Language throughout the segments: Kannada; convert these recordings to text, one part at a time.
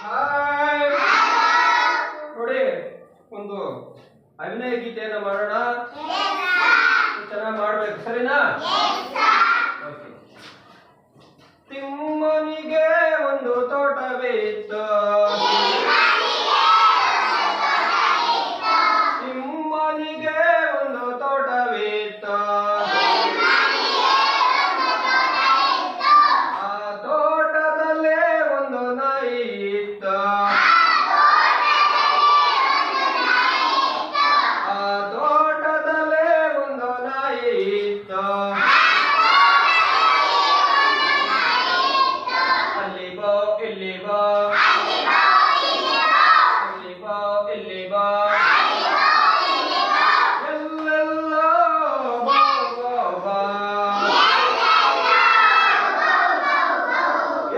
ಹಾಯ್ ನೋಡಿ ಒಂದು ಅಭಿನಯ ಗೀತೆಯನ್ನು ಮಾಡೋಣ. ಚೆನ್ನಾಗಿ ಮಾಡ್ಬೇಕು, ಸರಿನಾ? ಓಕೆ. ತಿಮ್ಮನಿಗೆ ಒಂದು ತೋಟವಿತ್ತು, ತಿಮ್ಮನಿಗೆ ಒಂದು ತೋಟವಿತ್ತು, ಆ ತೋಟದಲ್ಲೇ ಒಂದು ನಾಯಿ ಇತ್ತು, ಆ ತೋಟದಲ್ಲೇ ಒಂದು ನಾಯಿ ಇತ್ತು. ಅಲ್ಲಿ ಬಾ ಇಲ್ಲಿ ಬಾ, ಅಲ್ಲಿ ಬಾ ಇಲ್ಲಿ ಬಾ, ಎಲ್ಲೆಲ್ಲೋ ಬಾ ಬಾ ಬಾ,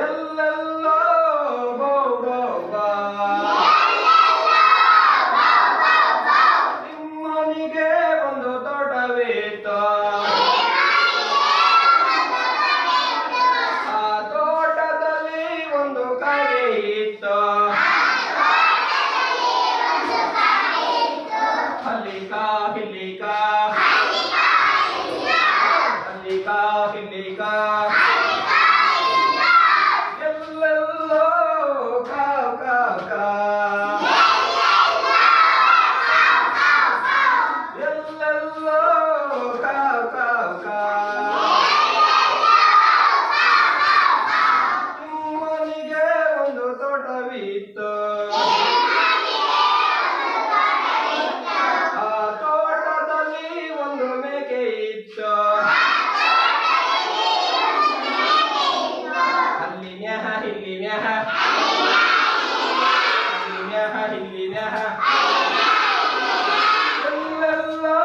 ಎಲ್ಲೆಲ್ಲೋ ಬಾ ಬಾ ಬಾ. ತಿಮ್ಮನಿಗೆ ಒಂದು ತೋಟವಿತ್ತು, ಆ ತೋಟದಲ್ಲಿ ಒಂದು ಕಾಗೆ ಇತ್ತು, ಹಲ್ಲಿಕಾ ಹಿಲ್ಲಿಕಾ, ಹಲ್ಲಿಕಾ ಹಿಲ್ಲಿಕಾ, ಎಲ್ಲೆಲ್ಲೋ ಕಾವ್ ಕಾವ್ ಕಾವ್, ಎಲ್ಲೆಲ್ಲೋ ಕಾವ್ ಕಾವ್ ಕಾವ್. ತಿಮ್ಮನಿಗೆ ಒಂದು ತೋಟವಿತ್ತು, ಆ ತೋಟದಲ್ಲಿ ಒಂದು ಮೇಕೆ ಇತ್ತು, ಅಲ್ಲಿ ನ್ಯಾಹ ಇಲ್ಲಿ ನ್ಯಾಹ, ಅಲ್ಲಿ ನ್ಯಾಹ ಇಲ್ಲಿ ನ್ಯಾಹ, ಎಲ್ಲೆಲ್ಲೋ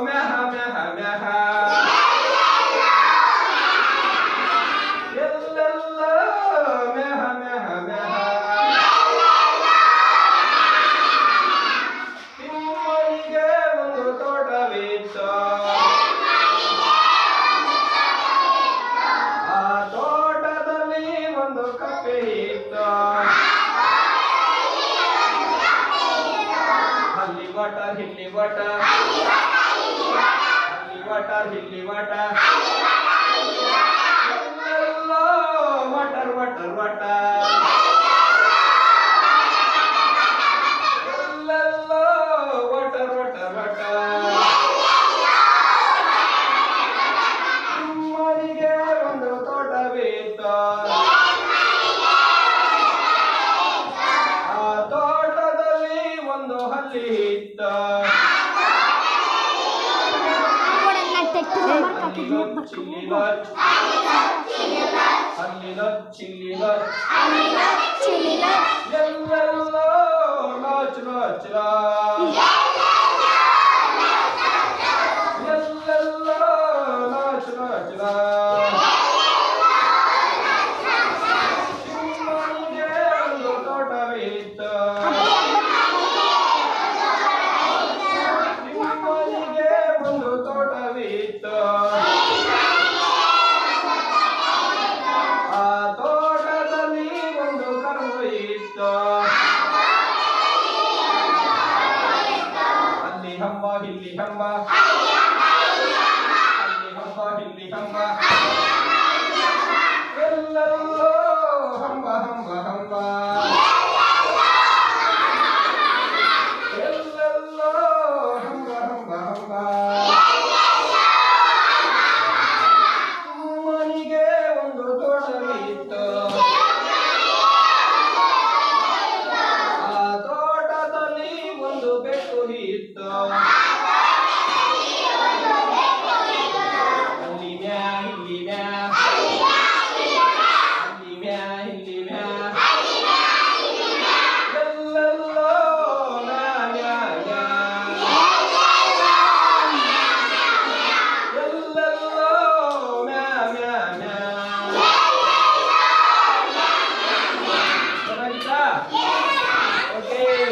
ಮ್ಯಾಹ ಮ್ಯಾಹ ಮ್ಯಾಹ, ಎಲ್ಲೆಲ್ಲೋ ಮ್ಯಾಹ ಮ್ಯಾಹ ಮ್ಯಾಹ. ತಿಮ್ಮನಿಗೆ ಒಂದು ತೋಟವಿತ್ತು, ಆ ತೋಟದಲ್ಲಿ ಒಂದು ಕಪ್ಪೆ ಇತ್ತು, ಅಲ್ಲಿ ವಾಟರ್ ಇಲ್ಲಿ ವಾಟರ್, ಅಲ್ಲಿ ವಾಟರ್ ಇಲ್ಲಿ ವಾಟರ್, ಎಲ್ಲೆಲ್ಲೋ ವಾಟರ್ ವಾಟರ್ ವಾಟರ್, ಎಲ್ಲೆಲ್ಲೋ ವಾಟರ್ ವಾಟರ್ ವಾಟರ್. ತಿಮ್ಮನಿಗೆ ಒಂದು ತೋಟವಿತ್ತು, ಆ ತೋಟದಲ್ಲಿ ಒಂದು ಹಲ್ಲಿ ಇತ್ತು, ಚಿಲ್ಲಿ ಲಚ್, ಹಲ್ಲಿ ಲಚ್ ಚಿಲ್ಲಿ ಲಚ್, ಎಲ್ಲೆಲ್ಲೋ ಲಾಚ್ ಲಾಚ್ ಲಾಚ್, ಎಲ್ಲೆಲ್ಲೋ ಲಾಚ್ ಲಾಚ್ ಲಾಚ್. ತಿಮ್ಮನಿಗೆ ಒಂದು ತೋಟವಿತ್ತು, ತಿಮ್ಮನಿಗೆ ಒಂದು ತೋಟವಿತ್ತು, ಆ ತೋಟದಲ್ಲಿ ಒಂದು ಕರು ಇತ್ತು, ಅಲ್ಲಿ ಹಮ್ಮ ಇಲ್ಲಿ ಹಮ್ಮ,